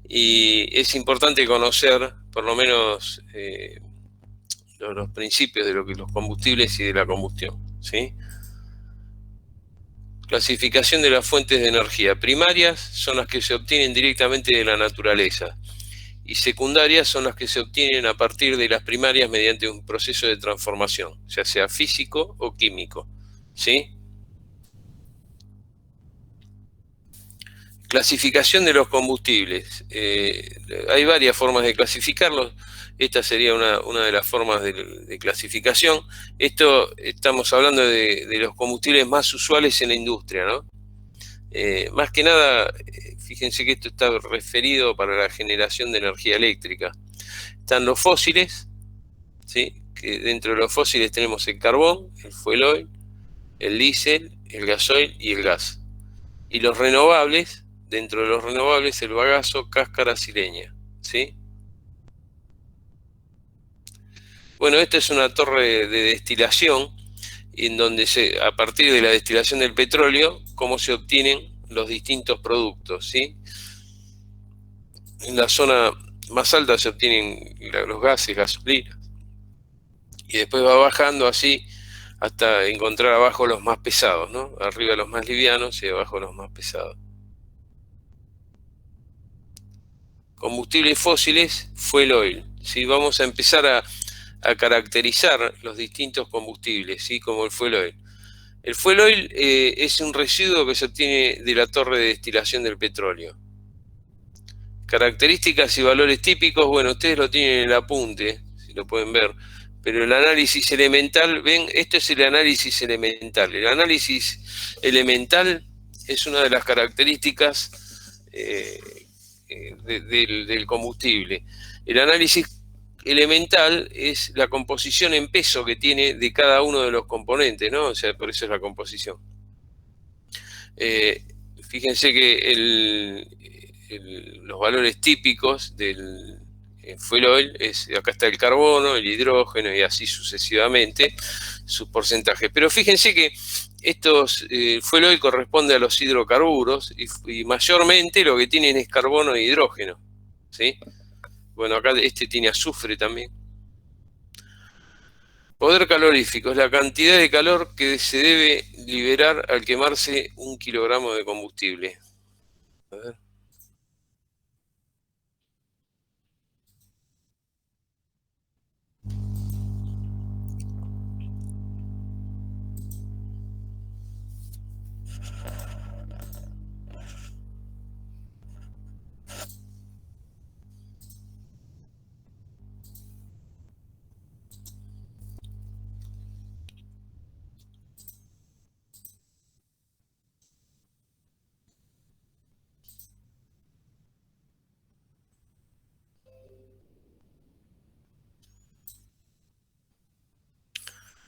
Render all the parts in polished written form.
Y es importante conocer, por lo menos, los principios de los combustibles y de la combustión, ¿sí? Clasificación de las fuentes de energía. Primarias son las que se obtienen directamente de la naturaleza y secundarias son las que se obtienen a partir de las primarias mediante un proceso de transformación, ya sea físico o químico, ¿sí? Clasificación de los combustibles. Hay varias formas de clasificarlos. Esta sería una de las formas de clasificación. Esto estamos hablando de los combustibles más usuales en la industria, ¿no? Más que nada, fíjense que esto está referido para la generación de energía eléctrica. Están los fósiles, ¿sí? Que dentro de los fósiles tenemos el carbón, el fuel oil, el diésel, el gasoil y el gas. Y los renovables, dentro de los renovables, el bagazo, cáscaras y leña, ¿sí? Bueno, esta es una torre de destilación en donde a partir de la destilación del petróleo, cómo se obtienen los distintos productos, ¿sí? En la zona más alta se obtienen los gases, gasolinas, y después va bajando así hasta encontrar abajo los más pesados, ¿no? Arriba los más livianos y abajo los más pesados. Combustibles fósiles, fuel oil, ¿sí? Vamos a empezar a caracterizar los distintos combustibles, ¿sí? Como el fuel oil. El fuel oil es un residuo que se obtiene de la torre de destilación del petróleo. Características y valores típicos, bueno, ustedes lo tienen en el apunte, si lo pueden ver, pero el análisis elemental, ven, esto es el análisis elemental. El análisis elemental es una de las características del combustible. El análisis elemental es la composición en peso que tiene de cada uno de los componentes, ¿no? O sea, por eso es la composición. Fíjense que los valores típicos del fuel oil acá está el carbono, el hidrógeno y así sucesivamente sus porcentajes. Pero fíjense que fuel oil corresponde a los hidrocarburos y mayormente lo que tienen es carbono e hidrógeno, ¿sí? Bueno, acá este tiene azufre también. Poder calorífico es la cantidad de calor que se debe liberar al quemarse 1 kilogramo de combustible. A ver.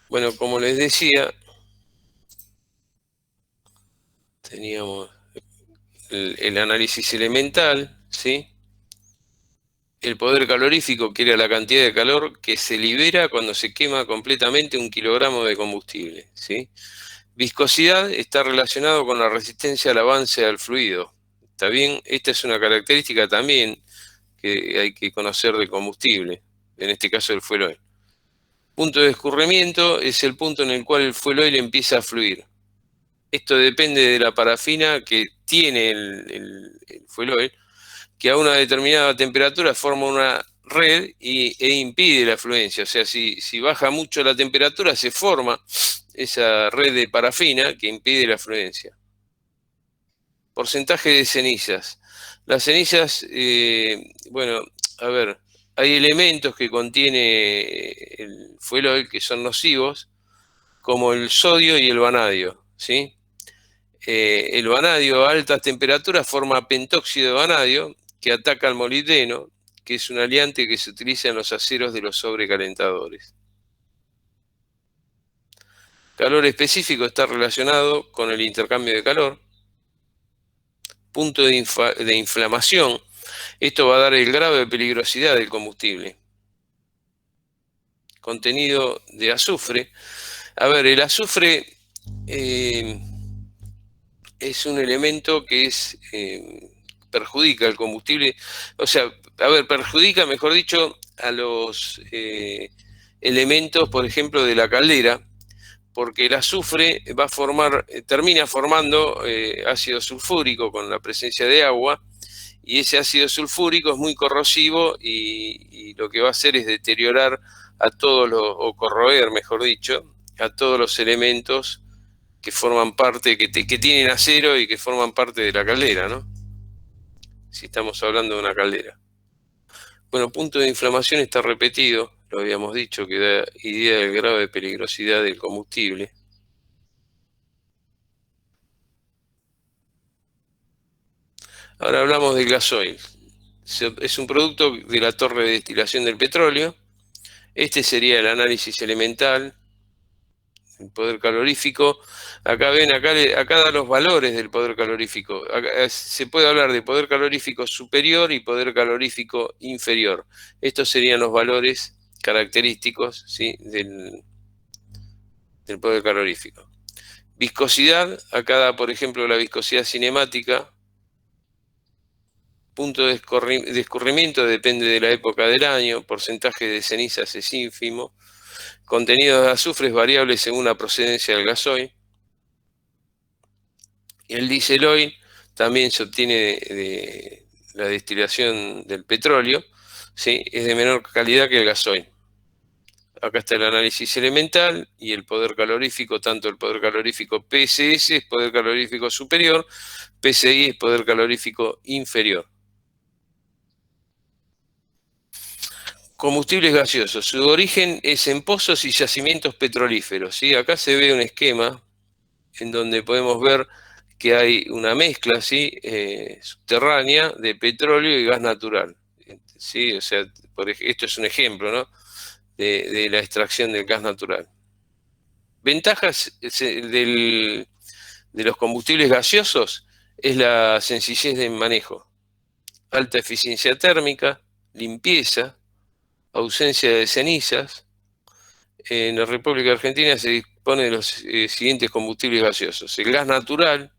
Bueno, como les decía, teníamos el análisis elemental, ¿sí? El poder calorífico, que era la cantidad de calor que se libera cuando se quema completamente 1 kilogramo de combustible, ¿sí? Viscosidad está relacionado con la resistencia al avance del fluido. ¿Está bien? Esta es una característica también que hay que conocer del combustible, en este caso el fuel oil. Punto de escurrimiento es el punto en el cual el fuel oil empieza a fluir. Esto depende de la parafina que tiene el fuel oil, que a una determinada temperatura forma una red e impide la fluencia. O sea, si baja mucho la temperatura, se forma esa red de parafina que impide la fluencia. Porcentaje de cenizas. Las cenizas, bueno, a ver, hay elementos que contiene el fuel oil que son nocivos, como el sodio y el vanadio, ¿sí? El vanadio a altas temperaturas forma pentóxido de vanadio que ataca al molibdeno, que es un aliante que se utiliza en los aceros de los sobrecalentadores. Calor específico está relacionado con el intercambio de calor. Punto de inflamación. Esto va a dar el grado de peligrosidad del combustible. Contenido de azufre. A ver, el azufre es un elemento que es perjudica el combustible, o sea, a ver, perjudica, mejor dicho, a los elementos, por ejemplo, de la caldera, porque el azufre va a formar, termina formando ácido sulfúrico con la presencia de agua, y ese ácido sulfúrico es muy corrosivo y lo que va a hacer es deteriorar a todos los, o corroer, mejor dicho, a todos los elementos que forman parte, que tienen acero y que forman parte de la caldera, ¿no? Si estamos hablando de una caldera. Bueno, punto de inflamación está repetido, lo habíamos dicho, que da idea del grado de peligrosidad del combustible. Ahora hablamos del gasoil. Es un producto de la torre de destilación del petróleo. Este sería el análisis elemental, el poder calorífico. Acá ven, acá da los valores del poder calorífico. Acá se puede hablar de poder calorífico superior y poder calorífico inferior. Estos serían los valores característicos, ¿sí?, del poder calorífico. Viscosidad, acá da, por ejemplo, la viscosidad cinemática. Punto de escurrimiento depende de la época del año. Porcentaje de cenizas es ínfimo. Contenido de azufre es variable según la procedencia del gasoil. El diésel oil también se obtiene de la destilación del petróleo, ¿sí? Es de menor calidad que el gasoil. Acá está el análisis elemental y el poder calorífico, tanto el poder calorífico PSS es poder calorífico superior, PSI es poder calorífico inferior. Combustibles gaseosos. Su origen es en pozos y yacimientos petrolíferos, ¿sí? Acá se ve un esquema en donde podemos ver que hay una mezcla, ¿sí?, subterránea de petróleo y gas natural, ¿sí? O sea, esto es un ejemplo, ¿no?, de la extracción del gas natural. Ventajas de los combustibles gaseosos es la sencillez de manejo, alta eficiencia térmica, limpieza, ausencia de cenizas. En la República Argentina se dispone de los siguientes combustibles gaseosos: el gas natural,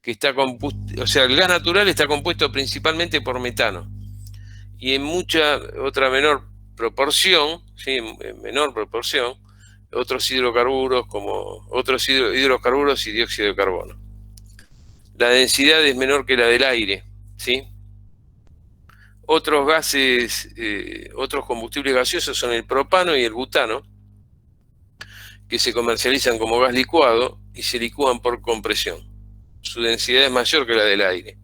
que está compuesto, o sea, el gas natural está compuesto principalmente por metano, y en mucha otra menor proporción, ¿sí?, en menor proporción, otros hidrocarburos como otros hidrocarburos y dióxido de carbono. La densidad es menor que la del aire, ¿sí? Otros gases, otros combustibles gaseosos son el propano y el butano, que se comercializan como gas licuado y se licúan por compresión. Su densidad es mayor que la del aire.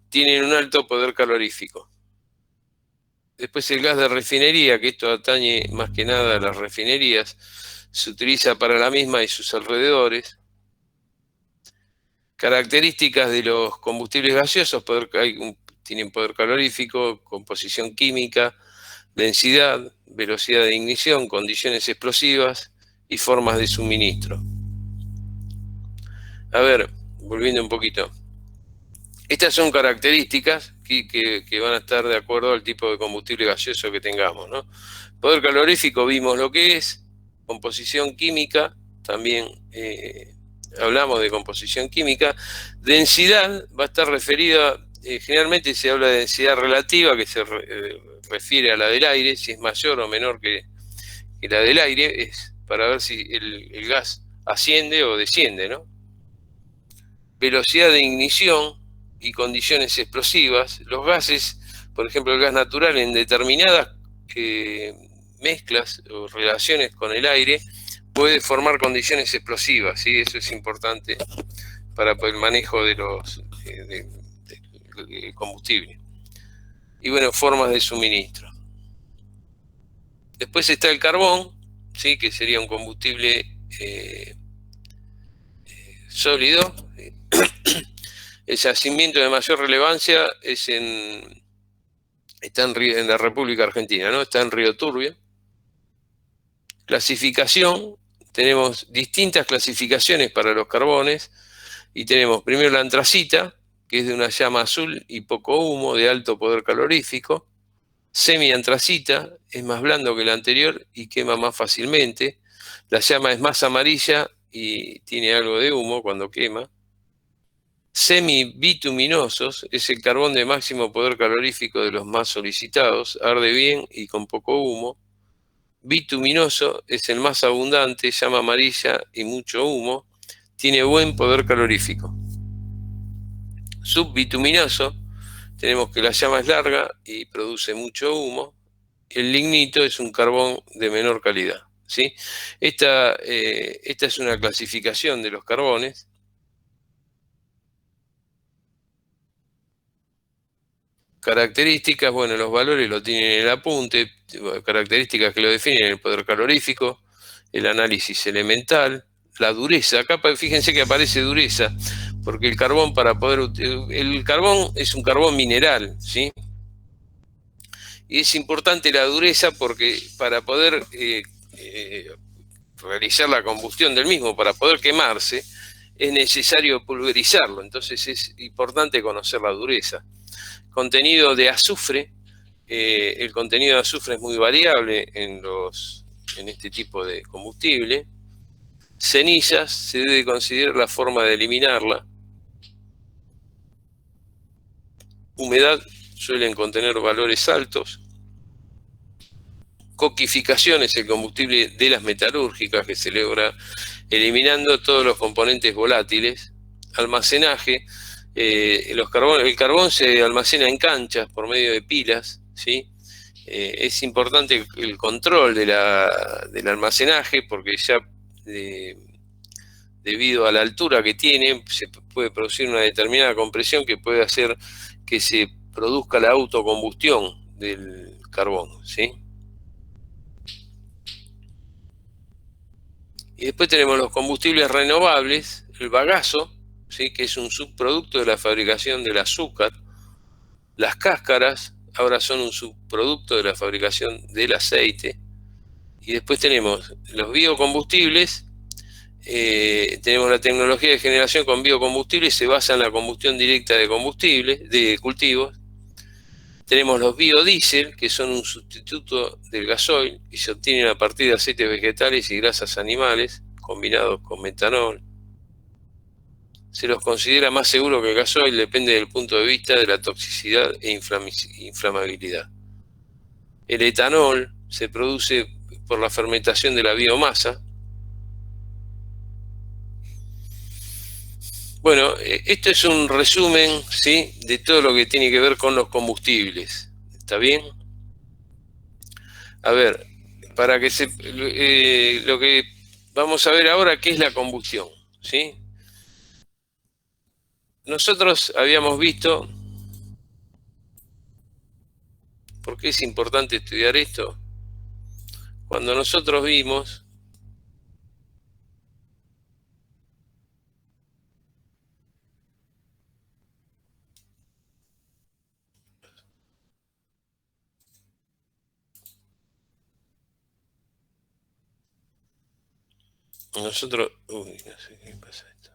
Tienen un alto poder calorífico. Después el gas de refinería, que esto atañe más que nada a las refinerías, se utiliza para la misma y sus alrededores. Características de los combustibles gaseosos: tienen poder calorífico, composición química, densidad, velocidad de ignición, condiciones explosivas y formas de suministro. A ver, volviendo un poquito. Estas son características que van a estar de acuerdo al tipo de combustible gaseoso que tengamos, ¿no? Poder calorífico vimos lo que es. Composición química, también hablamos de composición química. Densidad va a estar referida, generalmente se habla de densidad relativa, que se refiere a la del aire. Si es mayor o menor que la del aire, es para ver si el gas asciende o desciende, ¿no? Velocidad de ignición y condiciones explosivas. Los gases, por ejemplo el gas natural, en determinadas mezclas o relaciones con el aire, puede formar condiciones explosivas, ¿sí? Eso es importante para el manejo de los combustible. Y bueno, formas de suministro. Después está el carbón, ¿sí?, que sería un combustible sólido. El yacimiento de mayor relevancia está en la República Argentina, ¿no? Está en Río Turbio. Clasificación: tenemos distintas clasificaciones para los carbones, y tenemos primero la antracita, que es de una llama azul y poco humo, de alto poder calorífico. Semiantracita, es más blando que la anterior y quema más fácilmente. La llama es más amarilla y tiene algo de humo cuando quema. Semibituminosos es el carbón de máximo poder calorífico de los más solicitados, arde bien y con poco humo. Bituminoso es el más abundante, llama amarilla y mucho humo, tiene buen poder calorífico. Subbituminoso, tenemos que la llama es larga y produce mucho humo. El lignito es un carbón de menor calidad, ¿sí? Esta es una clasificación de los carbones. Características, bueno, los valores lo tienen en el apunte, características que lo definen: el poder calorífico, el análisis elemental, la dureza. Acá fíjense que aparece dureza, porque el carbón el carbón es un carbón mineral, ¿sí? Y es importante la dureza porque para poder realizar la combustión del mismo, para poder quemarse, es necesario pulverizarlo. Entonces es importante conocer la dureza. Contenido de azufre. El contenido de azufre es muy variable en este tipo de combustible. Cenizas, se debe considerar la forma de eliminarla. Humedad, suelen contener valores altos. Coquificación es el combustible de las metalúrgicas que se logra eliminando todos los componentes volátiles. Almacenaje, el carbón se almacena en canchas por medio de pilas, ¿sí? Es importante el control del almacenaje porque ya debido a la altura que tiene se puede producir una determinada compresión que puede hacer que se produzca la autocombustión del carbón, ¿sí? Y después tenemos los combustibles renovables, el bagazo, ¿sí? Que es un subproducto de la fabricación del azúcar. Las cáscaras ahora son un subproducto de la fabricación del aceite. Y después tenemos los biocombustibles. Tenemos la tecnología de generación con biocombustibles, se basa en la combustión directa de combustibles, de cultivos. Tenemos los biodiesel, que son un sustituto del gasoil y se obtienen a partir de aceites vegetales y grasas animales combinados con metanol. Se los considera más seguro que el gasoil, depende del punto de vista de la toxicidad e inflamabilidad. El etanol se produce por la fermentación de la biomasa. Bueno, esto es un resumen, ¿sí?, de todo lo que tiene que ver con los combustibles. ¿Está bien? A ver, para que lo que vamos a ver ahora, ¿qué es la combustión? ¿Sí? Nosotros habíamos visto, ¿por qué es importante estudiar esto? Cuando nosotros vimos uy, no sé qué pasa esto.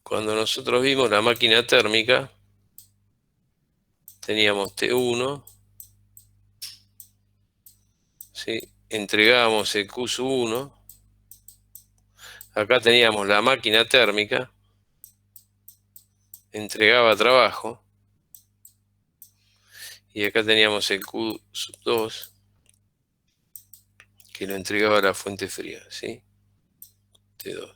Cuando nosotros vimos la máquina térmica, teníamos T1, ¿sí? Entregábamos el Q1, acá teníamos la máquina térmica, entregaba trabajo, y acá teníamos el Q2, que lo entregaba a la fuente fría, ¿sí? T2.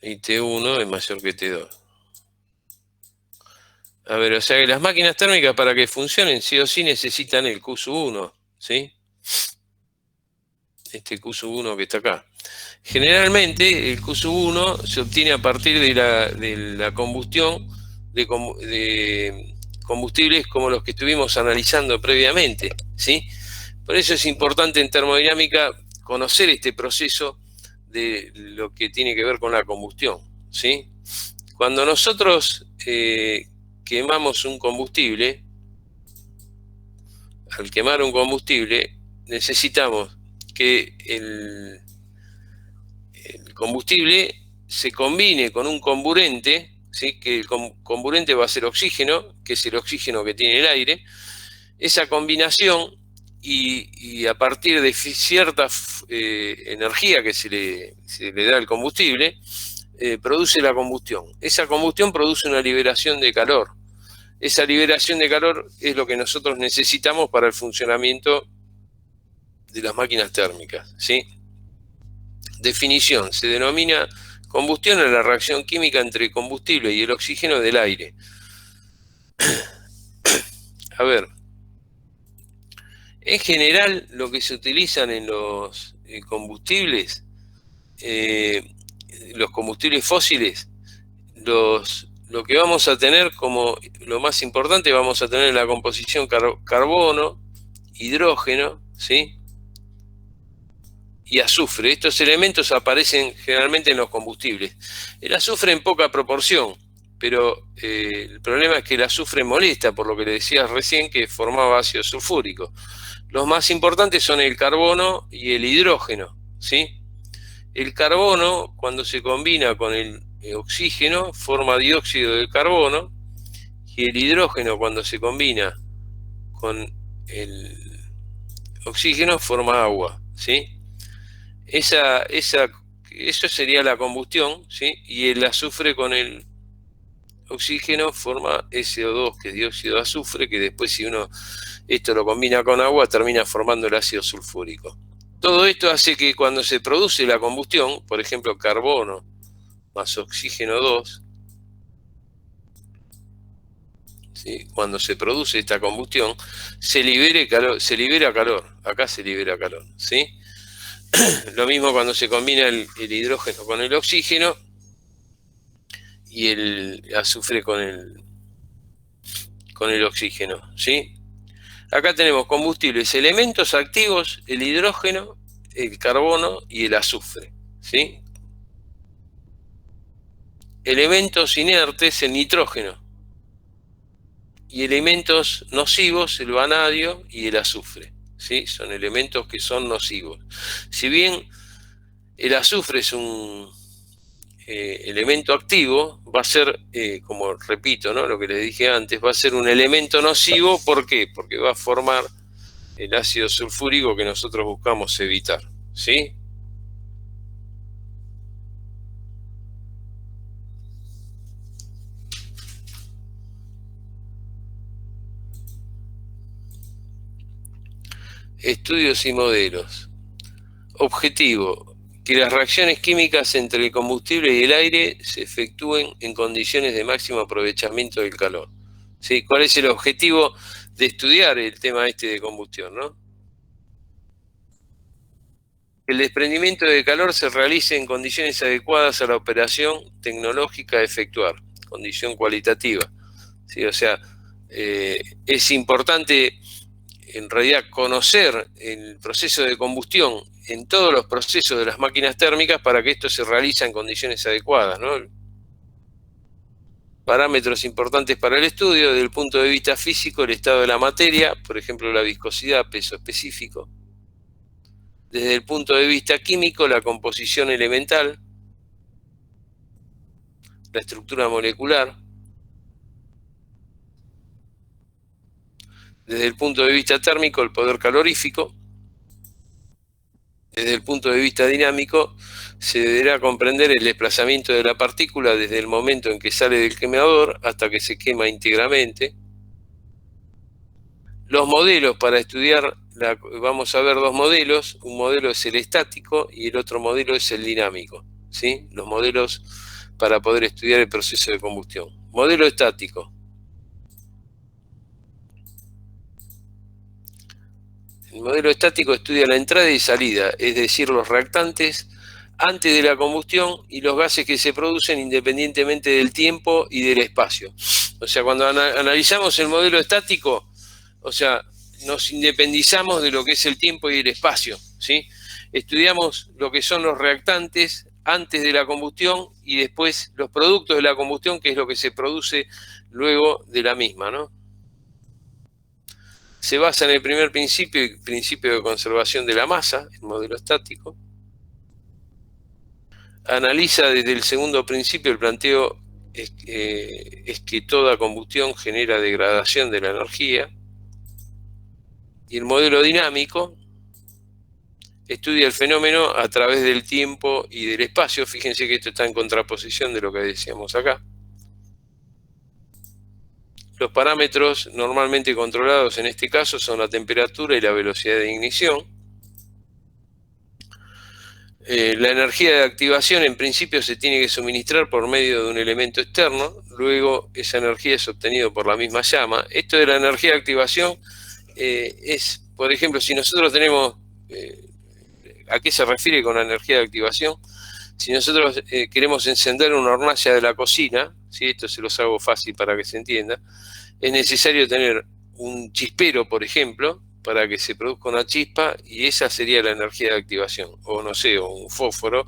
Y T1 es mayor que T2. A ver, o sea que las máquinas térmicas para que funcionen sí o sí necesitan el Q1, ¿sí? Este Q1 que está acá. Generalmente el Q1 se obtiene a partir de la combustión de combustibles como los que estuvimos analizando previamente, ¿sí? Por eso es importante en termodinámica conocer este proceso de lo que tiene que ver con la combustión, ¿sí? Cuando nosotros quemamos un combustible, al quemar un combustible, necesitamos que el combustible se combine con un comburente, ¿sí? Que el comburente va a ser oxígeno, que es el oxígeno que tiene el aire. Esa combinación y a partir de cierta energía que se le da al combustible, produce la combustión. Esa combustión produce una liberación de calor. Esa liberación de calor es lo que nosotros necesitamos para el funcionamiento de las máquinas térmicas, ¿sí? Definición: se denomina combustión a la reacción química entre el combustible y el oxígeno del aire. A ver, en general lo que se utilizan en los combustibles, los combustibles fósiles, lo que vamos a tener como lo más importante, vamos a tener la composición carbono, hidrógeno, ¿sí? Y azufre. Estos elementos aparecen generalmente en los combustibles. El azufre en poca proporción, pero el problema es que el azufre molesta, por lo que le decías recién, que formaba ácido sulfúrico. Los más importantes son el carbono y el hidrógeno, ¿sí? El carbono, cuando se combina con el oxígeno, forma dióxido de carbono, y el hidrógeno, cuando se combina con el oxígeno, forma agua, ¿sí? Eso sería la combustión, ¿sí? Y el azufre con el oxígeno forma SO2, que es dióxido de azufre, que después, si uno esto lo combina con agua, termina formando el ácido sulfúrico. Todo esto hace que cuando se produce la combustión, por ejemplo, carbono más oxígeno 2, ¿sí? Cuando se produce esta combustión, se libera calor. Acá se libera calor, ¿sí? Lo mismo cuando se combina el hidrógeno con el oxígeno y el azufre con el oxígeno, ¿sí? Acá tenemos combustibles, elementos activos, el hidrógeno, el carbono y el azufre, ¿sí? Elementos inertes, el nitrógeno. Y elementos nocivos, el vanadio y el azufre, ¿sí? Son elementos que son nocivos. Si bien el azufre es un elemento activo, va a ser, como repito, ¿no? Lo que les dije antes, va a ser un elemento nocivo. ¿Por qué? Porque va a formar el ácido sulfúrico que nosotros buscamos evitar, ¿sí? Estudios y modelos. Objetivo: que las reacciones químicas entre el combustible y el aire se efectúen en condiciones de máximo aprovechamiento del calor, ¿sí? ¿Cuál es el objetivo de estudiar el tema este de combustión, ¿no? El desprendimiento de calor se realice en condiciones adecuadas a la operación tecnológica a efectuar, condición cualitativa, ¿sí? O sea, es importante en realidad conocer el proceso de combustión en todos los procesos de las máquinas térmicas para que esto se realice en condiciones adecuadas, ¿no? Parámetros importantes para el estudio: desde el punto de vista físico, el estado de la materia, por ejemplo, la viscosidad, peso específico. Desde el punto de vista químico, la composición elemental, la estructura molecular. Desde el punto de vista térmico, el poder calorífico. Desde el punto de vista dinámico, se deberá comprender el desplazamiento de la partícula desde el momento en que sale del quemador hasta que se quema íntegramente. Los modelos para estudiar, vamos a ver dos modelos: un modelo es el estático y el otro modelo es el dinámico, ¿sí? Los modelos para poder estudiar el proceso de combustión. Modelo estático. El modelo estático estudia la entrada y salida, es decir, los reactantes antes de la combustión y los gases que se producen independientemente del tiempo y del espacio. O sea, cuando analizamos el modelo estático, o sea, nos independizamos de lo que es el tiempo y el espacio, ¿sí? Estudiamos lo que son los reactantes antes de la combustión y después los productos de la combustión, que es lo que se produce luego de la misma, ¿no? Se basa en el primer principio, el principio de conservación de la masa, el modelo estático. Analiza desde el segundo principio. El planteo es que toda combustión genera degradación de la energía. Y el modelo dinámico estudia el fenómeno a través del tiempo y del espacio. Fíjense que esto está en contraposición de lo que decíamos acá. Los parámetros normalmente controlados en este caso son la temperatura y la velocidad de ignición. La energía de activación en principio se tiene que suministrar por medio de un elemento externo, luego esa energía es obtenida por la misma llama. Esto de la energía de activación es, por ejemplo, si nosotros tenemos, ¿a qué se refiere con la energía de activación? Si nosotros queremos encender una hornalla de la cocina, ¿sí? Esto se los hago fácil para que se entienda, es necesario tener un chispero, por ejemplo, para que se produzca una chispa, y esa sería la energía de activación, o no sé, o un fósforo,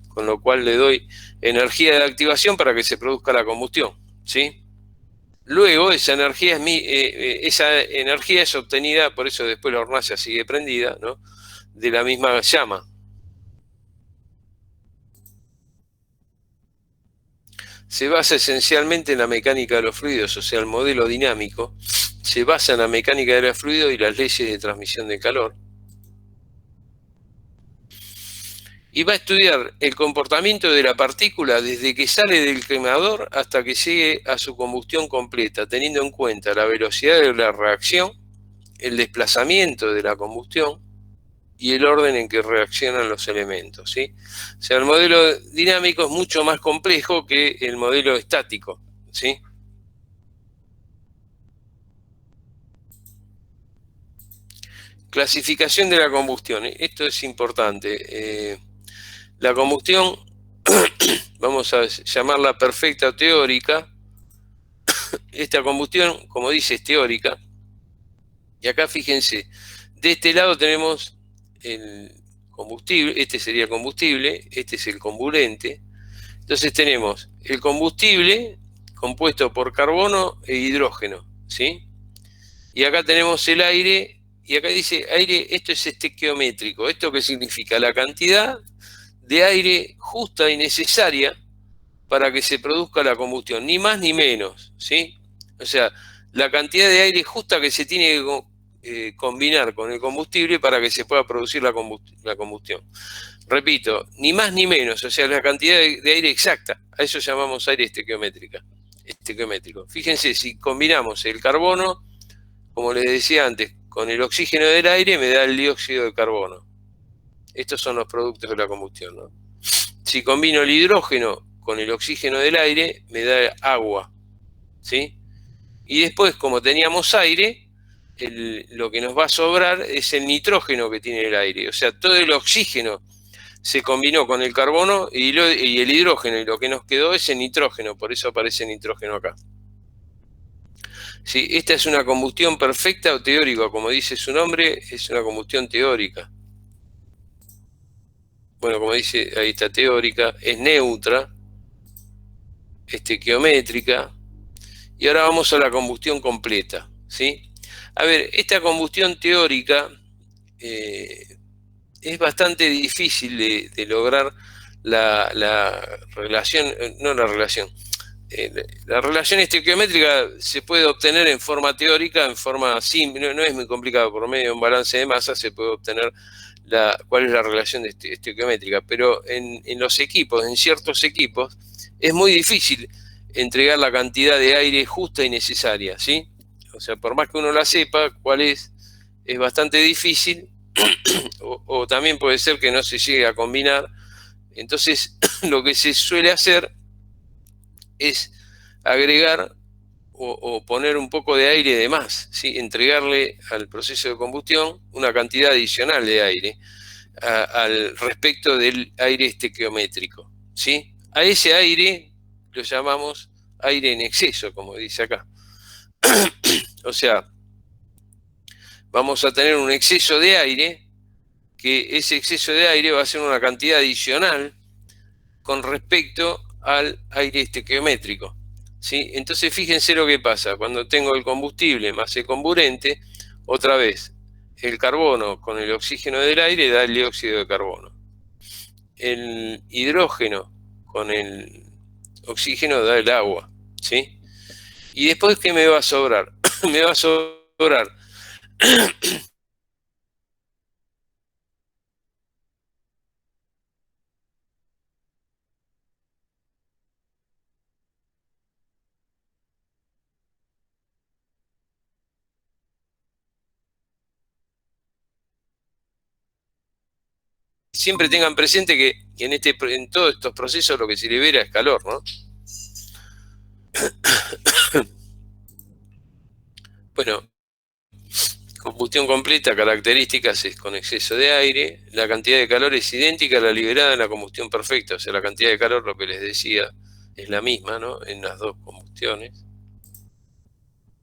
con lo cual le doy energía de activación para que se produzca la combustión, ¿sí? Luego esa energía es obtenida, por eso después la hornalla sigue prendida, ¿no?, de la misma llama. Se basa esencialmente en la mecánica de los fluidos, o sea, el modelo dinámico se basa en la mecánica de los fluidos y las leyes de transmisión de calor. Y va a estudiar el comportamiento de la partícula desde que sale del quemador hasta que llegue a su combustión completa, teniendo en cuenta la velocidad de la reacción, el desplazamiento de la combustión y el orden en que reaccionan los elementos, ¿sí? O sea, el modelo dinámico es mucho más complejo que el modelo estático, ¿sí? Clasificación de la combustión. Esto es importante. La combustión, vamos a llamarla perfecta o teórica. Esta combustión, como dice, es teórica. Y acá fíjense, de este lado tenemos el combustible, este sería el combustible, este es el comburente. Entonces tenemos el combustible compuesto por carbono e hidrógeno, ¿sí? Y acá tenemos el aire, y acá dice aire, esto es estequiométrico. ¿Esto qué significa? La cantidad de aire justa y necesaria para que se produzca la combustión, ni más ni menos, ¿sí? O sea, la cantidad de aire justa que se tiene que combinar con el combustible para que se pueda producir la combustión. Repito, ni más ni menos, o sea, la cantidad de aire exacta. A eso llamamos aire estequiométrico. Fíjense, si combinamos el carbono, como les decía antes, con el oxígeno del aire, me da el dióxido de carbono. Estos son los productos de la combustión, ¿no? Si combino el hidrógeno con el oxígeno del aire, me da agua, ¿sí? Y después, como teníamos aire, lo que nos va a sobrar es el nitrógeno que tiene el aire. O sea, todo el oxígeno se combinó con el carbono y el hidrógeno, y lo que nos quedó es el nitrógeno, por eso aparece nitrógeno acá. Sí, esta es una combustión perfecta o teórica, como dice su nombre, es una combustión teórica. Bueno, como dice, ahí está teórica, es neutra, estequiométrica, y ahora vamos a la combustión completa, ¿sí? A ver, esta combustión teórica es bastante difícil de lograr la relación, no la relación, la relación estequiométrica se puede obtener en forma teórica, en forma simple, no es muy complicado, por medio de un balance de masa se puede obtener cuál es la relación estequiométrica, pero en los equipos, en ciertos equipos, es muy difícil entregar la cantidad de aire justa y necesaria, ¿sí? O sea, por más que uno la sepa cuál es bastante difícil, o también puede ser que no se llegue a combinar. Entonces, lo que se suele hacer es agregar o poner un poco de aire de más, ¿sí? Entregarle al proceso de combustión una cantidad adicional de aire al respecto del aire estequiométrico, ¿sí? A ese aire lo llamamos aire en exceso, como dice acá. O sea, vamos a tener un exceso de aire, que ese exceso de aire va a ser una cantidad adicional con respecto al aire estequiométrico, ¿sí? Entonces fíjense lo que pasa, cuando tengo el combustible más el comburente, otra vez, el carbono con el oxígeno del aire da el dióxido de carbono. El hidrógeno con el oxígeno da el agua, ¿sí? Y después, ¿qué me va a sobrar? Me va a sobrar siempre tengan presente que en todos estos procesos lo que se libera es calor, ¿no? Bueno, combustión completa, características es con exceso de aire, la cantidad de calor es idéntica a la liberada en la combustión perfecta, o sea, la cantidad de calor, lo que les decía, es la misma, ¿no? En las dos combustiones.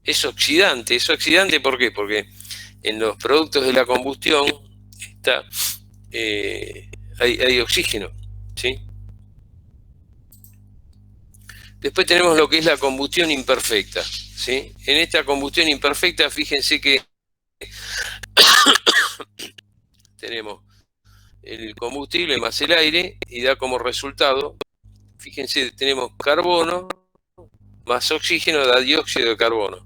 Es oxidante ¿por qué? Porque en los productos de la combustión hay oxígeno, ¿sí? Después tenemos lo que es la combustión imperfecta, ¿sí? En esta combustión imperfecta, fíjense que tenemos el combustible más el aire y da como resultado, fíjense, tenemos carbono más oxígeno, da dióxido de carbono.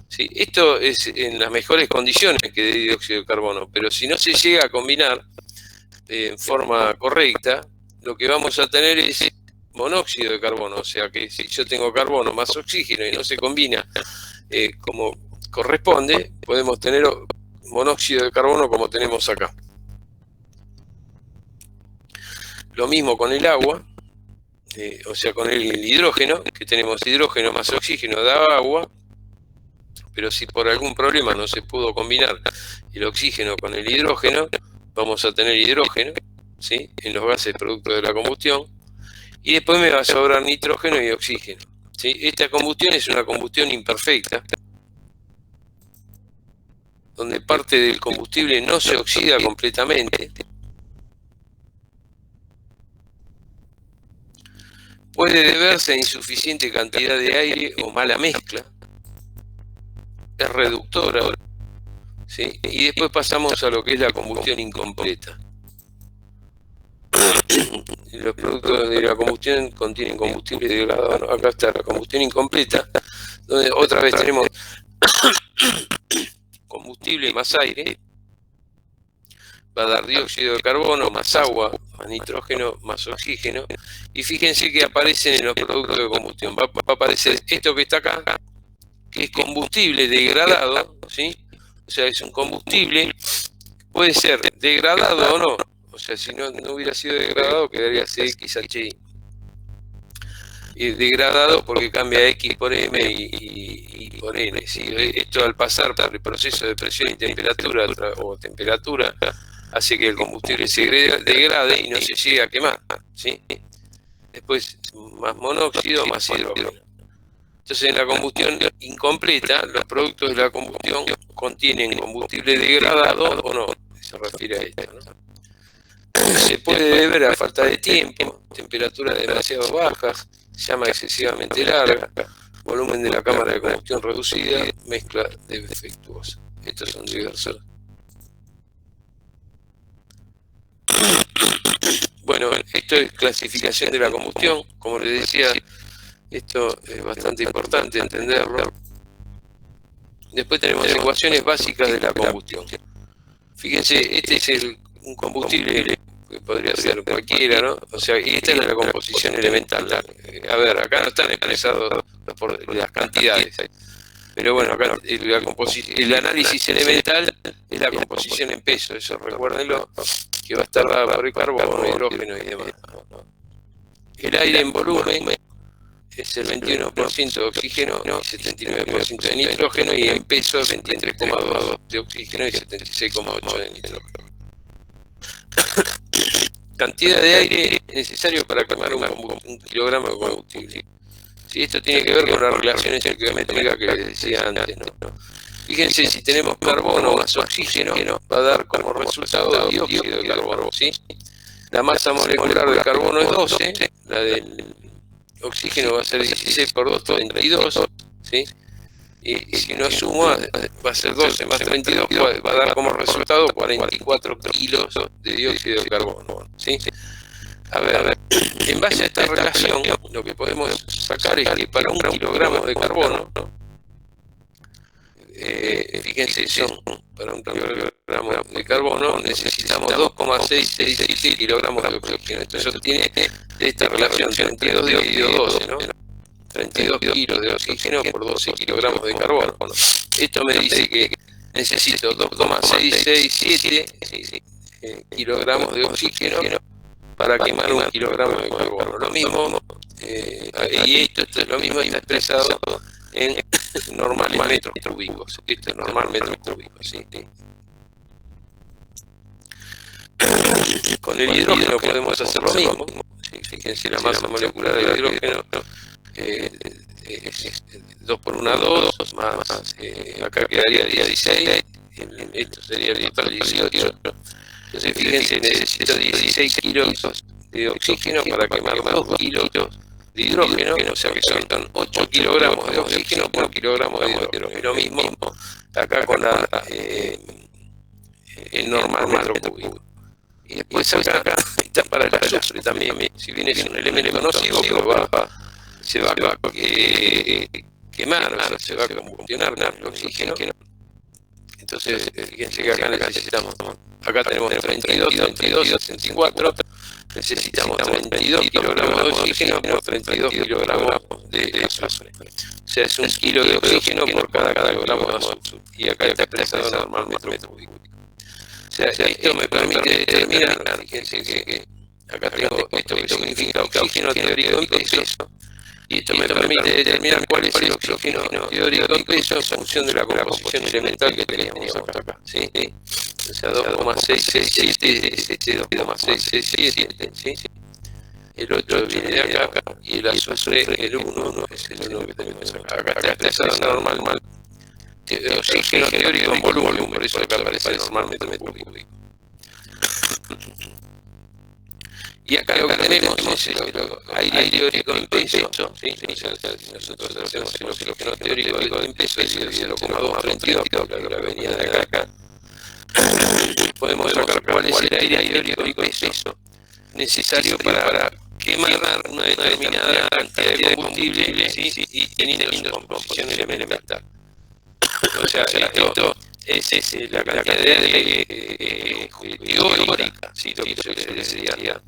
¿Sí? Esto es en las mejores condiciones que dé dióxido de carbono, pero si no se llega a combinar en forma correcta, lo que vamos a tener es monóxido de carbono, o sea que si yo tengo carbono más oxígeno y no se combina como corresponde, podemos tener monóxido de carbono como tenemos acá. Lo mismo con el agua, o sea con el hidrógeno, que tenemos hidrógeno más oxígeno da agua, pero si por algún problema no se pudo combinar el oxígeno con el hidrógeno, vamos a tener hidrógeno, ¿sí? En los gases producto de la combustión, y después me va a sobrar nitrógeno y oxígeno, ¿sí? Esta combustión es una combustión imperfecta, donde parte del combustible no se oxida completamente. Puede deberse a insuficiente cantidad de aire o mala mezcla. Es reductora, ¿sí? Y después pasamos a lo que es la combustión incompleta. Los productos de la combustión contienen combustible degradado, ¿no? Acá está la combustión incompleta, donde otra vez tenemos combustible más aire, va a dar dióxido de carbono, más agua, más nitrógeno, más oxígeno, y fíjense que aparecen en los productos de combustión, va a aparecer esto que está acá, que es combustible degradado, ¿sí? O sea, es un combustible, puede ser degradado o no, o sea, si no hubiera sido degradado quedaría CXHI. Degradado porque cambia X por M y por N, ¿sí? Esto al pasar por el proceso de presión y temperatura o temperatura hace que el combustible se degrade y no se llegue a quemar, ¿sí? Después más monóxido, más hidrógeno. Entonces en la combustión incompleta, los productos de la combustión contienen combustible degradado o no, se refiere a esto, ¿no? Se puede deber a falta de tiempo, temperaturas demasiado bajas, llama excesivamente larga, volumen de la cámara de combustión reducida, mezcla defectuosa. Estos son diversos. Bueno, esto es clasificación de la combustión, como les decía, esto es bastante importante entenderlo. Después tenemos ecuaciones básicas de la combustión. Fíjense, este es un combustible que podría ser cualquiera, ¿no? O sea, y esta es la composición elemental. A ver, acá no están expresados por las cantidades. Pero bueno, acá el análisis elemental es la composición en peso, eso recuérdenlo, que va a estar dada por el carbono, hidrógeno y demás. El aire en volumen es el 21% de oxígeno y 79% de nitrógeno, y en peso 23,2 de oxígeno y 76,8 de nitrógeno. Cantidad de aire necesario para quemar un kilogramo de combustible. Sí, esto tiene que ver con las relaciones estequiométricas que les decía antes, ¿no? Fíjense, si tenemos carbono más oxígeno, va a dar como resultado dióxido de carbono, ¿sí? La masa molecular del carbono es 12, la del oxígeno va a ser 16 por 2, 32, ¿sí? Y si no suma, va a ser 12 más 32, va a dar como resultado 44 kilos de dióxido de carbono, ¿sí? A ver, en base a esta relación, lo que podemos sacar es que para un kilogramo de carbono, fíjense, para un kilogramo de carbono necesitamos 2,667 kilogramos de oxígeno. Esto tiene de esta relación 32 dividido 12, ¿no? 32 kilos de oxígeno por 12 kilogramos de carbono. Esto me dice que necesito 2,667 kilogramos de oxígeno para quemar 1 kilogramo de carbono. Lo mismo, y esto es lo mismo, está expresado en normales metros cúbicos. Esto es normal metros cúbicos, ¿sí? Con el hidrógeno podemos hacer lo mismo. ¿Sí? Fíjense, la masa molecular del hidrógeno es 2 por 1, 2, más acá quedaría 16, esto sería el total 18. Entonces fíjense, necesito 16 kilos de oxígeno para quemar 2 kilos de hidrógeno, o sea que son 8 kilogramos de oxígeno por kilogramo de hidrógeno. Lo mismo acá con el normal metro cúbico. Y después acá está para el azufre también, si bien es un elemento nocivo, pero se va a quemar, o sea, se va a combustionar el oxígeno. Entonces, fíjense que acá necesitamos, acá tenemos 32, 64, necesitamos 32 kilogramos de oxígeno por 32 kilogramos de azufre. O sea, es 1 kilo de oxígeno por cada kilogramo de azufre. Y acá está expresado normal metro cúbico. O sea, esto me permite determinar, fíjense que acá tengo esto que significa oxígeno teórico en peso, y esto me permite determinar cuál es el oxígeno teórico en peso en función de la composición elemental que teníamos acá, ¿sí? O sea, 2,667 es este 2,667, ¿sí? El 8 viene de acá, y el azufre, el 1 es el 1 que tenemos acá. Acá está expresado normal oxígeno teórico en volumen, por eso acá aparece normalmente metro cúbico. Y acá lo que tenemos es el aire teórico en peso, ¿sí? Nosotros hacemos el oxígeno teórico en peso, es el 0,2 a 32, que venía de acá. Podemos sacar cuál es el aire teórico en peso necesario para quemar una determinada cantidad de combustible, ¿sí? Y teniendo su composición elemental. O sea, esto es la cantidad de teórica, ¿sí? Lo que yo les decía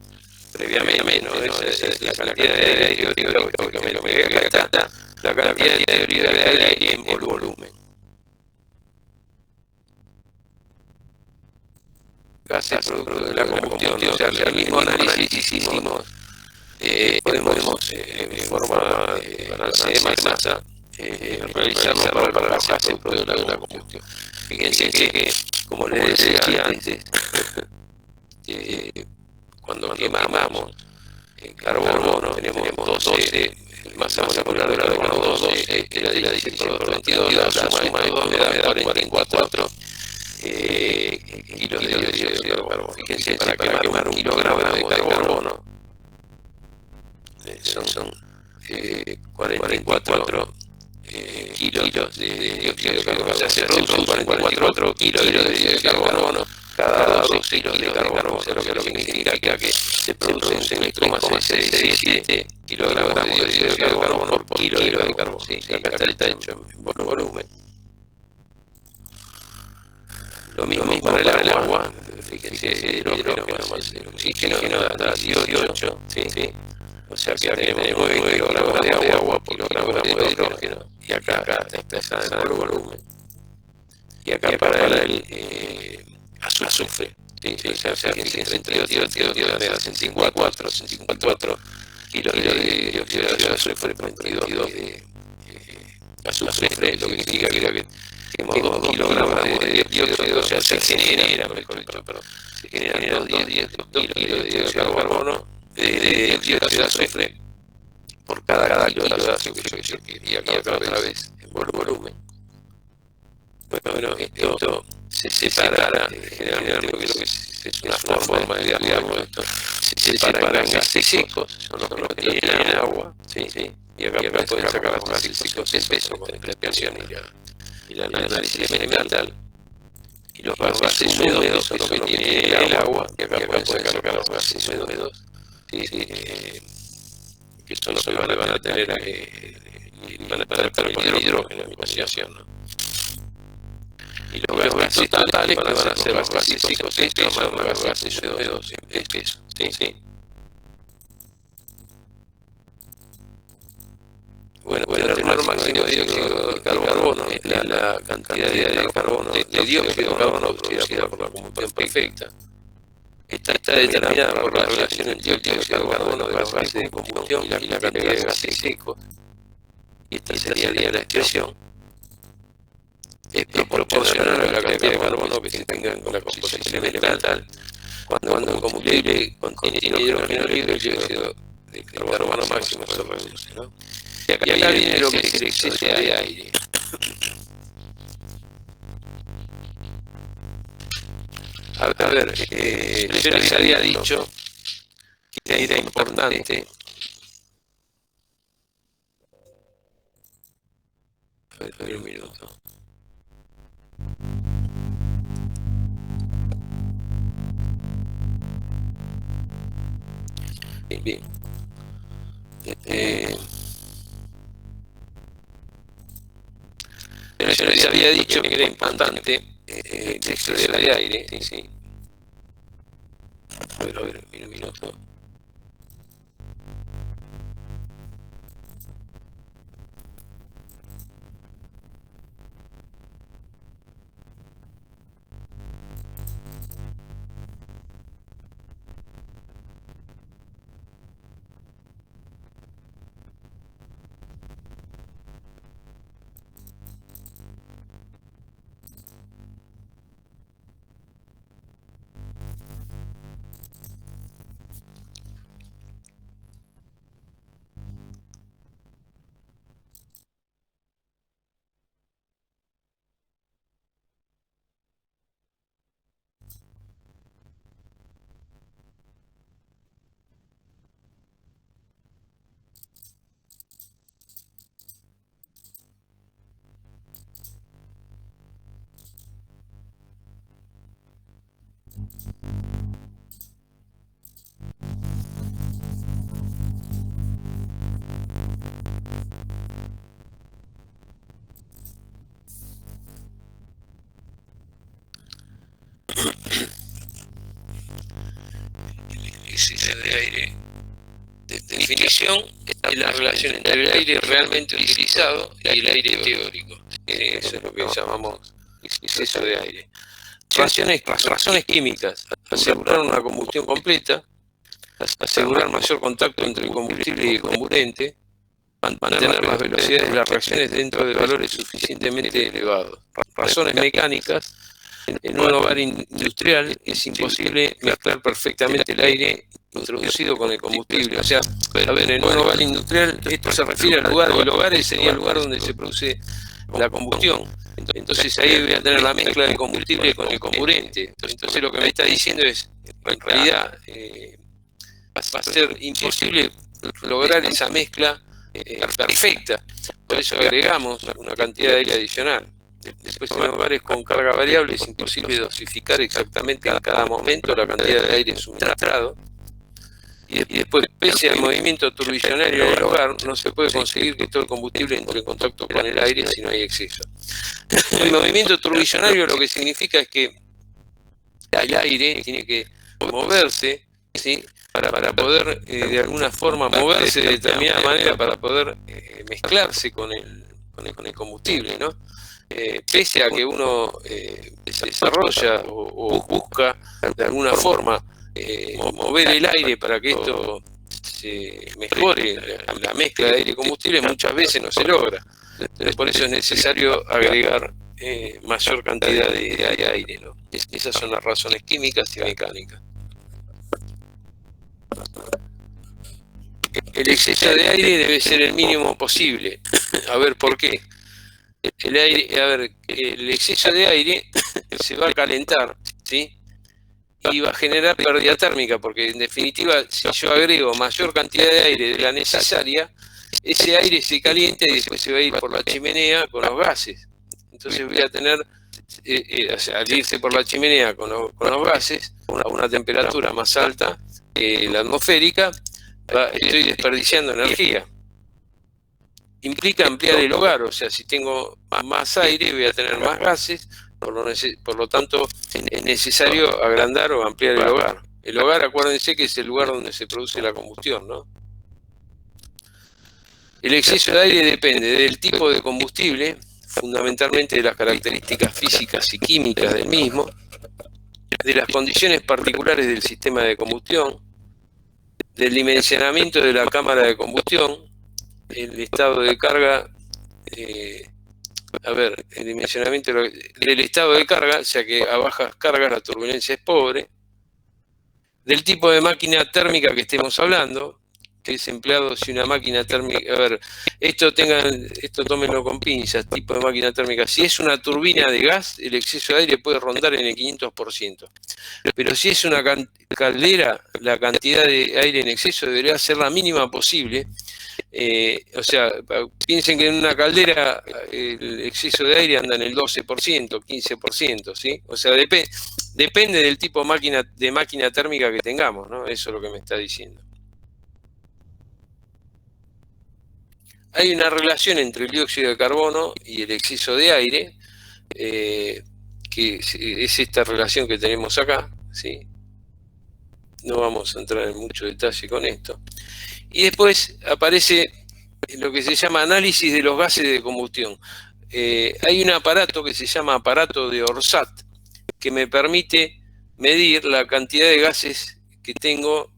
previamente, ¿no? Esa es la cantidad de aire teórico que me lo acá está la cantidad de teoría de aire en volumen. Gases producto de la combustión, o sea, el mismo análisis hicimos, podemos en forma de balance de masa realizarlo para los gases producto de la combustión. Fíjense que, como les decía antes, cuando quemamos carbono, tenemos 12, masa molecular de carbono 12, la división por 22, la suma de 2 me da 44 kilos de dióxido de carbono. Fíjense, para quemar 1 kilogramo de carbono son 44 kilos de dióxido de carbono. O sea, se producen 44 kilos de dióxido de carbono cada 12 kilos de carbono, o sea, lo que significa que se producen 6,67 kilogramos de dióxido de carbono por kilo de carbono. Sí, acá está hecho en volumen. Lo mismo para el agua, fíjense, el oxígeno da 18, ¿sí? O sea que acá tenemos 9 kilogramos de agua por kilogramo de hidrógeno, y acá está expresada en volumen. Y acá para el azufre, ¿sí? O sea que 64 kilos de dióxido de azufre por 32 de azufre, lo que significa que quemamos 2 kilogramos de dióxido, o sea, se generan 2 kilos de dióxido de carbono, de dióxido de azufre por cada kilo de azufre, y acá otra vez en volumen. Bueno, esto se separa generalmente, creo que es una forma de digamos esto, se separa en gases secos, son los que tienen agua, ¿sí? Y acá pueden sacar los gases secos en peso con la explicación y el análisis elemental. Y los gases húmedos son los que tienen el agua, y acá pueden sacar los gases húmedos, ¿sí? Que son los que van a tener el hidrógeno en asociación, ¿no? Y los gases totales que van a ser los gases secos estos más los gases húmedos en peso, ¿sí? Bueno, el máximo de dióxido de carbono es la cantidad de carbono, de dióxido de carbono producida por la combustión perfecta. está determinada por la relación entre el dióxido de carbono de las gases de combustión y la cantidad de gases secos. Y esta sería la expresión. Es proporcional a la cantidad de carbono que se tenga en la composición elemental. Cuando el combustible contiene hidrógeno libre, el dióxido de carbono máximo se reduce, ¿no? Y acá viene lo que es el exceso de aire. A ver, yo les había dicho que era importante. A ver, un minuto. Bien. Pero yo les había dicho que era importante el exceso de aire. Sí. A ver, un minuto. Exceso de aire. De definición es la relación entre el aire realmente utilizado y el aire teórico. Eso es lo que llamamos exceso de aire. Razones químicas: asegurar una combustión completa, asegurar mayor contacto entre el combustible y el comburente, mantener las velocidades de las reacciones dentro de valores suficientemente elevados. Razones mecánicas: en un hogar industrial es imposible mezclar perfectamente el aire introducido con el combustible. O sea, a ver, en un hogar industrial, esto se refiere al lugar, el hogar sería el lugar donde se produce la combustión. Entonces ahí voy a tener la mezcla del combustible con el comburente. Entonces lo que me está diciendo es, en realidad, va a ser imposible lograr esa mezcla perfecta. Por eso agregamos una cantidad de aire adicional. Después, en hogares con carga variable es imposible dosificar exactamente en cada momento la cantidad de aire suministrado. Y después, pese al movimiento turbillario del hogar, no se puede conseguir que todo el combustible entre en contacto con el aire si no hay exceso. El movimiento turbillario lo que significa es que el aire tiene que moverse, ¿sí?, para poder de alguna forma moverse de determinada manera para poder mezclarse con el combustible, ¿no? Pese a que uno desarrolla o busca de alguna forma mover el aire para que esto se mejore, la mezcla de aire y combustible, muchas veces no se logra. Entonces, por eso es necesario agregar mayor cantidad de aire, ¿no? Esas son las razones químicas y mecánicas. El exceso de aire debe ser el mínimo posible. A ver, ¿por qué? El exceso de aire se va a calentar, ¿sí?, y va a generar pérdida térmica, porque en definitiva, si yo agrego mayor cantidad de aire de la necesaria, ese aire se calienta y después se va a ir por la chimenea con los gases. Entonces voy a tener, al irse por la chimenea con los gases, a una temperatura más alta que la atmosférica, estoy desperdiciando energía. Implica ampliar el hogar, o sea, si tengo más aire voy a tener más gases, por lo tanto es necesario agrandar o ampliar el hogar. El hogar, acuérdense que es el lugar donde se produce la combustión, ¿no? El exceso de aire depende del tipo de combustible, fundamentalmente de las características físicas y químicas del mismo, de las condiciones particulares del sistema de combustión, del dimensionamiento de la cámara de combustión, el estado de carga, el dimensionamiento del estado de carga, ya que a bajas cargas la turbulencia es pobre, del tipo de máquina térmica que estemos hablando, que es empleado si una máquina térmica, esto tómenlo con pinzas, tipo de máquina térmica, si es una turbina de gas, el exceso de aire puede rondar en el 500%, pero si es una caldera, la cantidad de aire en exceso debería ser la mínima posible. O sea, piensen que en una caldera el exceso de aire anda en el 12%, 15%, ¿sí? O sea, depende del tipo de máquina térmica que tengamos, ¿no? Eso es lo que me está diciendo. Hay una relación entre el dióxido de carbono y el exceso de aire, que es esta relación que tenemos acá, ¿sí? No vamos a entrar en mucho detalle con esto. Y después aparece lo que se llama análisis de los gases de combustión. Hay un aparato que se llama aparato de Orsat, que me permite medir la cantidad de gases que tengo,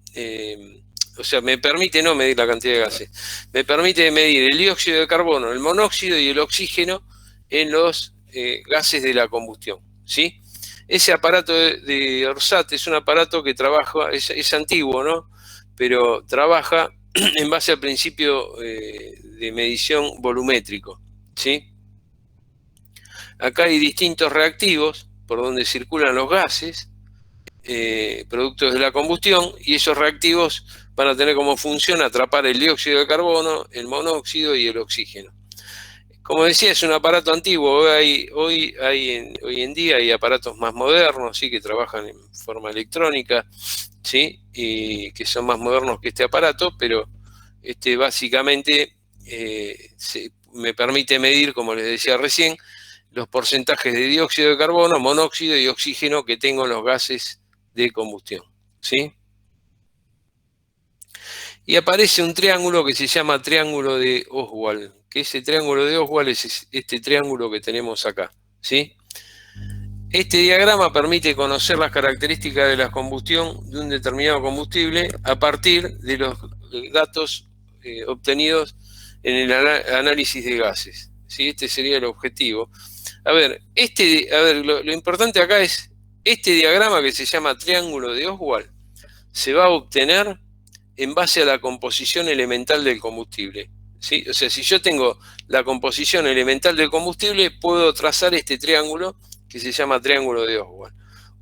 o sea, me permite no medir la cantidad de gases, me permite medir el dióxido de carbono, el monóxido y el oxígeno en los gases de la combustión, ¿sí? Ese aparato de Orsat es un aparato que trabaja, es antiguo, ¿no? Pero trabaja en base al principio de medición volumétrico, ¿sí? Acá hay distintos reactivos por donde circulan los gases, productos de la combustión, y esos reactivos van a tener como función atrapar el dióxido de carbono, el monóxido y el oxígeno. Como decía, es un aparato antiguo. Hoy en día hay aparatos más modernos, ¿sí? Que trabajan en forma electrónica, ¿sí? Y que son más modernos que este aparato, pero básicamente me permite medir, como les decía recién, los porcentajes de dióxido de carbono, monóxido y oxígeno que tengo en los gases de combustión, ¿sí? Y aparece un triángulo que se llama triángulo de Oswald, que ese triángulo de Oswald es este triángulo que tenemos acá, ¿sí? Este diagrama permite conocer las características de la combustión de un determinado combustible a partir de los datos obtenidos en el análisis de gases, ¿sí? Este sería el objetivo. Lo importante acá es este diagrama que se llama triángulo de Oswald se va a obtener en base a la composición elemental del combustible, ¿sí? O sea, si yo tengo la composición elemental del combustible, puedo trazar este triángulo que se llama triángulo de Oswald.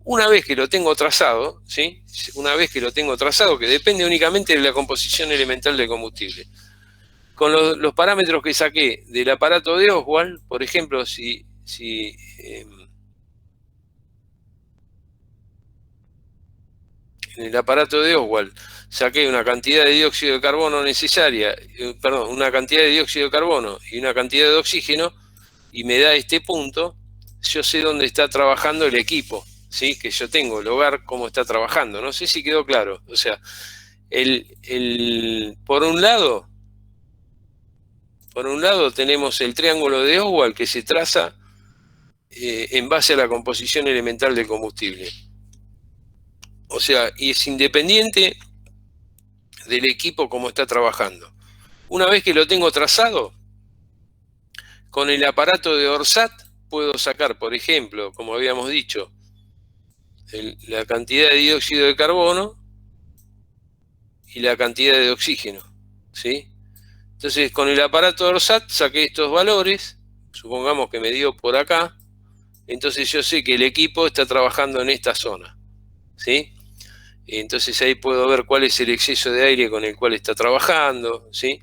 Una vez que lo tengo trazado, ¿sí? Una vez que lo tengo trazado, que depende únicamente de la composición elemental del combustible, con los parámetros que saqué del aparato de Oswald, por ejemplo, si en el aparato de Oswald saqué una cantidad de dióxido de carbono necesaria, una cantidad de dióxido de carbono y una cantidad de oxígeno, y me da este punto, yo sé dónde está trabajando el equipo, ¿sí? Que yo tengo, el hogar, cómo está trabajando. No sé si quedó claro. O sea, por un lado tenemos el triángulo de Oswald que se traza en base a la composición elemental del combustible. O sea, y es independiente del equipo cómo está trabajando. Una vez que lo tengo trazado, con el aparato de Orsat puedo sacar, por ejemplo, como habíamos dicho, la cantidad de dióxido de carbono y la cantidad de oxígeno, ¿sí? Entonces, con el aparato de Orsat saqué estos valores, supongamos que me dio por acá, entonces yo sé que el equipo está trabajando en esta zona, ¿sí? Entonces ahí puedo ver cuál es el exceso de aire con el cual está trabajando, ¿sí?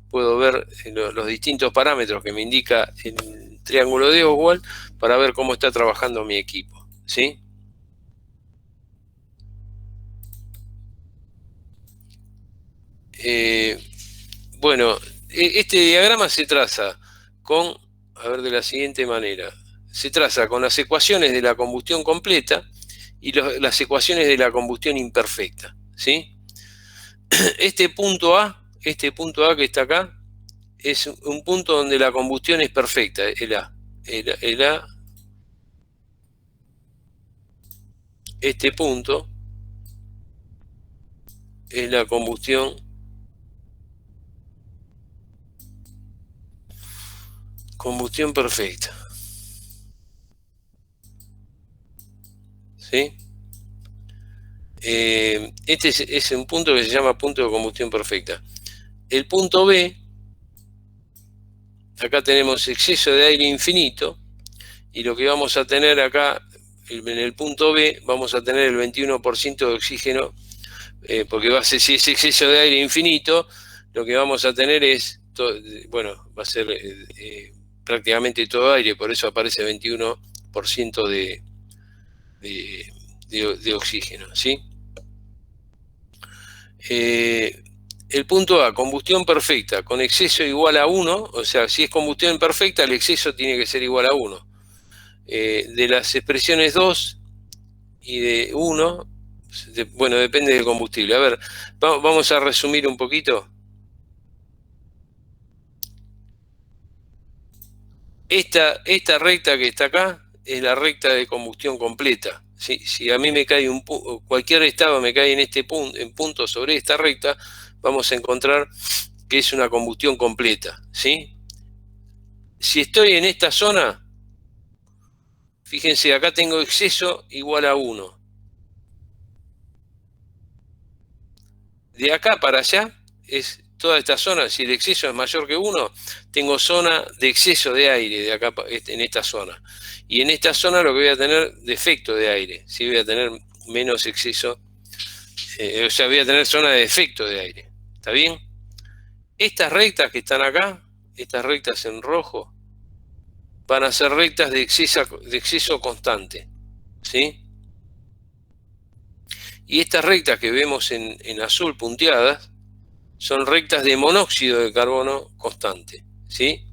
Puedo ver los distintos parámetros que me indica el triángulo de Oswald para ver cómo está trabajando mi equipo, ¿sí? Bueno, este diagrama se traza de la siguiente manera. Se traza con las ecuaciones de la combustión completa y las ecuaciones de la combustión imperfecta, ¿sí? Este punto A que está acá, es un punto donde la combustión es perfecta, el A. este punto es la combustión perfecta. ¿Sí? Este es un punto que se llama punto de combustión perfecta. El punto B, acá tenemos exceso de aire infinito, y lo que vamos a tener acá, en el punto B, vamos a tener el 21% de oxígeno, porque si es exceso de aire infinito, lo que vamos a tener es, bueno, va a ser prácticamente todo aire, por eso aparece 21% de oxígeno, ¿sí? El punto A, combustión perfecta, con exceso igual a 1, o sea, si es combustión perfecta, el exceso tiene que ser igual a 1. De las expresiones 2 y de 1, bueno, depende del combustible. A ver, vamos a resumir un poquito. Esta recta que está acá es la recta de combustión completa. ¿Sí? Si a mí me cae cualquier estado me cae en este punto sobre esta recta, vamos a encontrar que es una combustión completa. ¿Sí? Si estoy en esta zona, fíjense, acá tengo exceso igual a 1. De acá para allá es toda esta zona. Si el exceso es mayor que 1, tengo zona de exceso de aire de acá en esta zona. Y en esta zona lo que voy a tener defecto de aire. ¿Sí? Voy a tener menos exceso, o sea, voy a tener zona de defecto de aire. ¿Está bien? Estas rectas que están acá, estas rectas en rojo, van a ser rectas de exceso constante. ¿Sí? Y estas rectas que vemos en azul punteadas son rectas de monóxido de carbono constante. ¿Sí?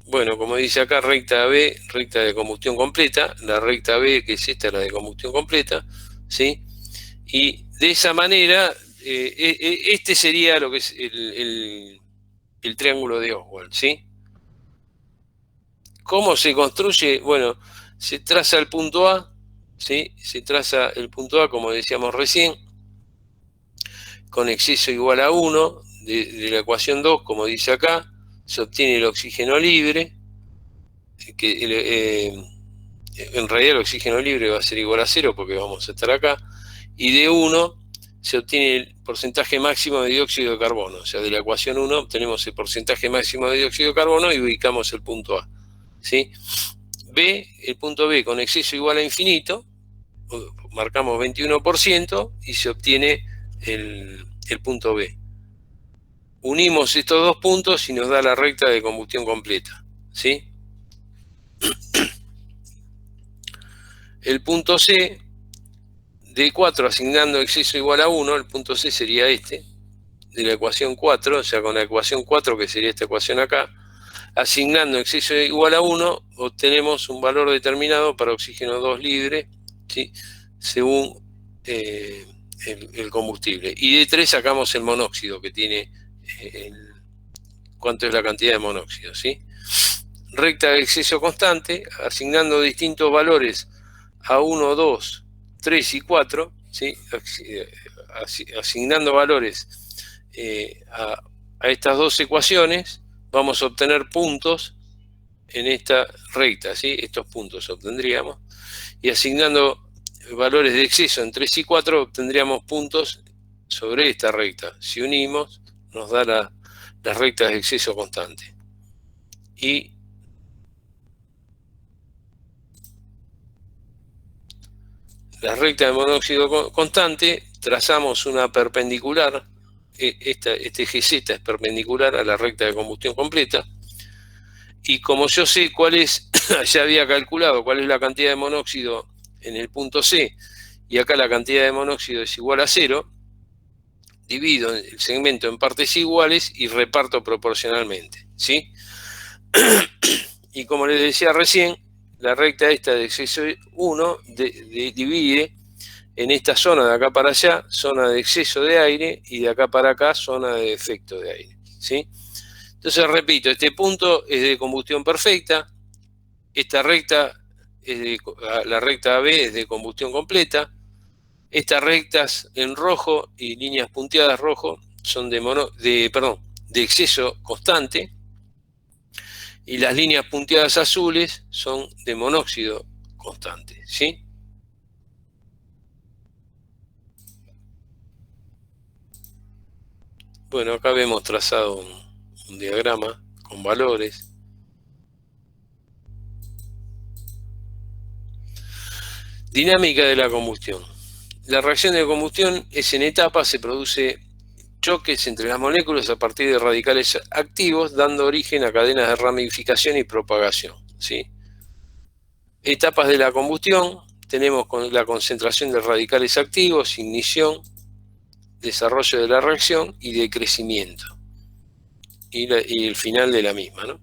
Bueno, como dice acá, recta B, recta de combustión completa. La recta B, que es esta, la de combustión completa. ¿Sí? Y de esa manera, este sería lo que es el triángulo de Oswald. ¿Sí? ¿Cómo se construye? Bueno, se traza el punto A, ¿sí? Se traza el punto A, como decíamos recién, con exceso igual a 1 de la ecuación 2, como dice acá, se obtiene el oxígeno libre, que en realidad el oxígeno libre va a ser igual a 0 porque vamos a estar acá, y de 1 se obtiene el porcentaje máximo de dióxido de carbono, o sea, de la ecuación 1 obtenemos el porcentaje máximo de dióxido de carbono y ubicamos el punto A. ¿Sí? B, el punto B con exceso igual a infinito, marcamos 21% y se obtiene el punto B. Unimos estos dos puntos y nos da la recta de combustión completa. ¿Sí? El punto C, de 4 asignando exceso igual a 1, el punto C sería este, de la ecuación 4, o sea, con la ecuación 4, que sería esta ecuación acá, asignando exceso igual a 1, obtenemos un valor determinado para oxígeno 2 libre, ¿sí? Según el combustible. Y de 3 sacamos el monóxido, que tiene cuánto es la cantidad de monóxido. ¿Sí? Recta de exceso constante, asignando distintos valores a 1, 2, 3 y 4, ¿sí? Asignando valores a estas dos ecuaciones, vamos a obtener puntos en esta recta, ¿sí? Estos puntos obtendríamos, y asignando valores de exceso en 3 y 4 obtendríamos puntos sobre esta recta. Si unimos, nos da las rectas de exceso constante. Y la recta de monóxido constante, trazamos una perpendicular, este eje Z es perpendicular a la recta de combustión completa, y como yo sé cuál es, ya había calculado cuál es la cantidad de monóxido en el punto C, y acá la cantidad de monóxido es igual a 0, divido el segmento en partes iguales y reparto proporcionalmente. ¿Sí? Y como les decía recién, la recta esta de exceso 1 divide en esta zona de acá para allá, zona de exceso de aire, y de acá para acá, zona de efecto de aire. ¿Sí? Entonces, repito, este punto es de combustión perfecta, esta recta la recta AB es de combustión completa. Estas rectas en rojo y líneas punteadas rojo son de exceso constante, y las líneas punteadas azules son de monóxido constante, ¿sí? Bueno, acá vemos trazado un diagrama con valores. Dinámica de la combustión. La reacción de combustión es en etapas, se produce choques entre las moléculas a partir de radicales activos, dando origen a cadenas de ramificación y propagación, ¿sí? Etapas de la combustión, tenemos la concentración de radicales activos, ignición, desarrollo de la reacción y decrecimiento, y el final de la misma, ¿no?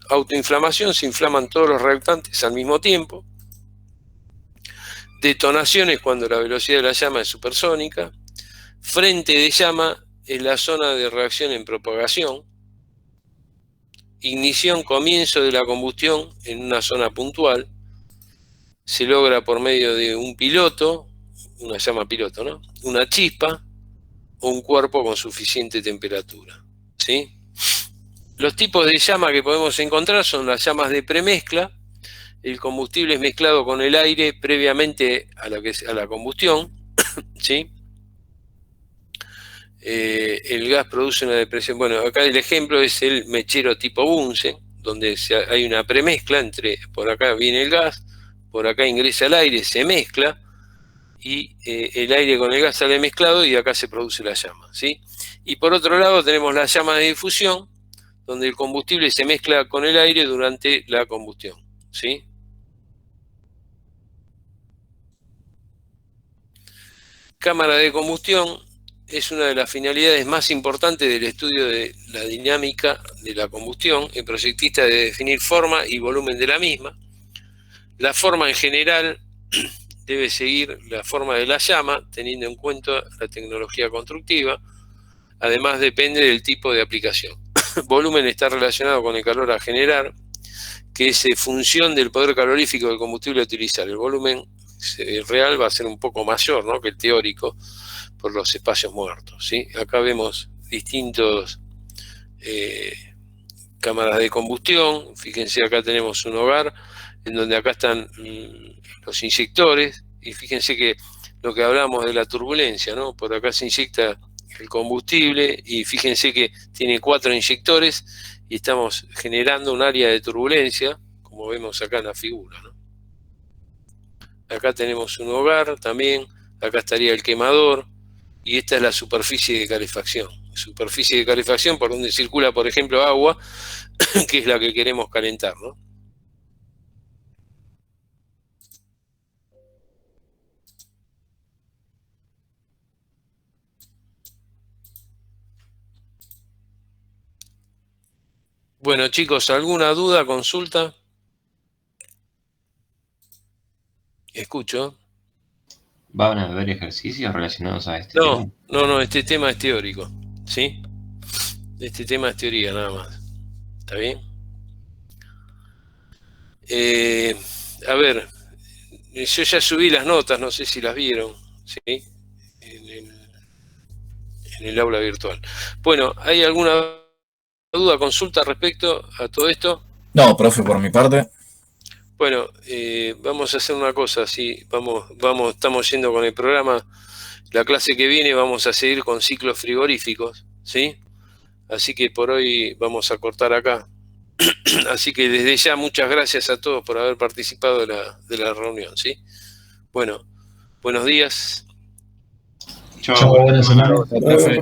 Autoinflamación, se inflaman todos los reactantes al mismo tiempo. Detonaciones, cuando la velocidad de la llama es supersónica. Frente de llama es la zona de reacción en propagación. Ignición, comienzo de la combustión en una zona puntual. Se logra por medio de un piloto, una llama piloto, ¿no? Una chispa o un cuerpo con suficiente temperatura, ¿sí? Los tipos de llama que podemos encontrar son las llamas de premezcla. El combustible es mezclado con el aire previamente a la combustión, ¿sí? El gas produce una depresión. Bueno, acá el ejemplo es el mechero tipo Bunsen, donde hay una premezcla entre, por acá viene el gas, por acá ingresa el aire, se mezcla, y el aire con el gas sale mezclado y acá se produce la llama, ¿sí? Y por otro lado tenemos la llama de difusión, donde el combustible se mezcla con el aire durante la combustión, ¿sí? Cámara de combustión es una de las finalidades más importantes del estudio de la dinámica de la combustión. El proyectista debe definir forma y volumen de la misma. La forma en general debe seguir la forma de la llama, teniendo en cuenta la tecnología constructiva. Además, depende del tipo de aplicación. Volumen está relacionado con el calor a generar, que es función del poder calorífico del combustible a utilizar. El volumen real va a ser un poco mayor, ¿no?, que el teórico, por los espacios muertos, ¿sí? Acá vemos distintos cámaras de combustión. Fíjense, acá tenemos un hogar en donde acá están los inyectores, y fíjense que lo que hablamos de la turbulencia, ¿no? Por acá se inyecta el combustible y fíjense que tiene 4 inyectores y estamos generando un área de turbulencia, como vemos acá en la figura, ¿no? Acá tenemos un hogar también, acá estaría el quemador, y esta es la superficie de calefacción. Superficie de calefacción por donde circula, por ejemplo, agua, que es la que queremos calentar, ¿no? Bueno, chicos, ¿alguna duda, consulta? Escucho. ¿Van a haber ejercicios relacionados a este tema? No, este tema es teórico, ¿sí? Este tema es teoría nada más. ¿Está bien? A ver, yo ya subí las notas, no sé si las vieron, ¿sí? En el aula virtual. Bueno, ¿hay alguna duda, consulta respecto a todo esto? No, profe, por mi parte. Bueno, vamos a hacer una cosa, sí, estamos yendo con el programa. La clase que viene vamos a seguir con ciclos frigoríficos, ¿sí? Así que por hoy vamos a cortar acá. Así que desde ya muchas gracias a todos por haber participado de la reunión, ¿sí? Bueno, buenos días. Chao, buenas semanas. Profe.